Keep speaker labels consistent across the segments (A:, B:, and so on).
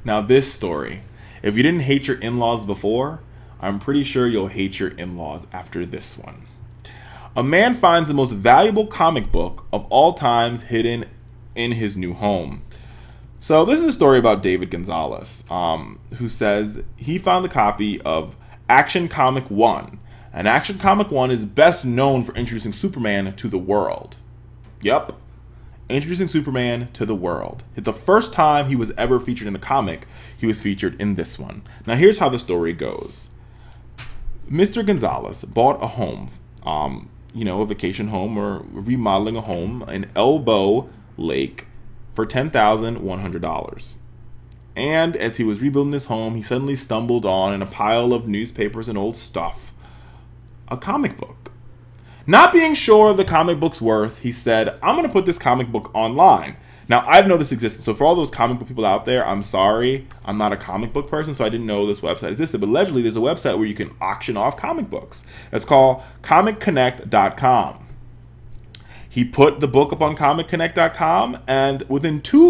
A: Now this story, if you didn't hate your in-laws before, I'm pretty sure you'll hate your in-laws after this one. A man finds the most valuable comic book of all times hidden in his new home. So this is a story about David Gonzalez, who says he found a copy of Action Comic 1. And Action Comic 1 is best known for introducing Superman to the world. Yep. Introducing Superman to the world. The first time he was ever featured in a comic, he was featured in this one. Now here's how the story goes. Mr. Gonzalez bought a home, a vacation home or remodeling a home in Elbow Lake for $10,100. And as he was rebuilding his home, he suddenly stumbled on, in a pile of newspapers and old stuff, a comic book. Not being sure of the comic book's worth, he said, I'm going to put this comic book online. Now, I didn't know this existed, so for all those comic book people out there, I'm sorry. I'm not a comic book person, so I didn't know this website existed. But allegedly, there's a website where you can auction off comic books. It's called ComicConnect.com. He put the book up on ComicConnect.com, and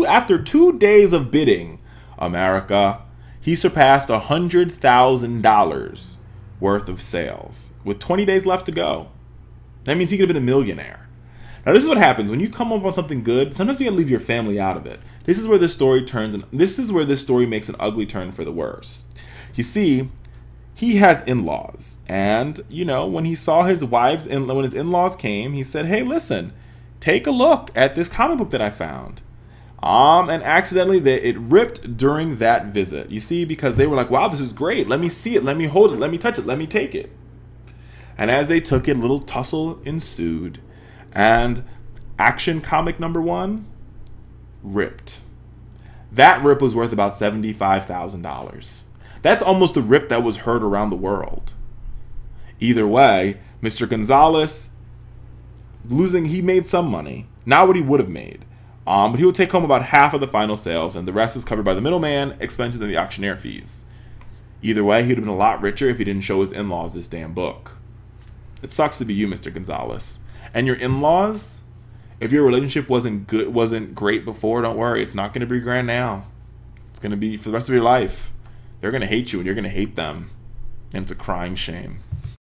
A: after 2 days of bidding, America, he surpassed $100,000 worth of sales with 20 days left to go. That means he could have been a millionaire. Now, this is what happens when you come up on something good. Sometimes you gotta leave your family out of it. This is where this story turns, and this is where this story makes an ugly turn for the worse. You see, he has in-laws, and when he saw his when his in-laws came, he said, "Hey, listen, take a look at this comic book that I found." And accidentally, it ripped during that visit. You see, because they were like, "Wow, this is great. Let me see it. Let me hold it. Let me touch it. Let me take it." And as they took it, a little tussle ensued. And Action Comic number 1 ripped. That rip was worth about $75,000. That's almost the rip that was heard around the world. Either way, Mr. Gonzalez, he made some money. Not what he would have made. But he would take home about half of the final sales, and the rest is covered by the middleman, expenses, and the auctioneer fees. Either way, he would have been a lot richer if he didn't show his in-laws this damn book. It sucks to be you, Mr. Gonzalez. And your in-laws, if your relationship wasn't great before, don't worry. It's not going to be grand now. It's going to be for the rest of your life. They're going to hate you, and you're going to hate them. And it's a crying shame.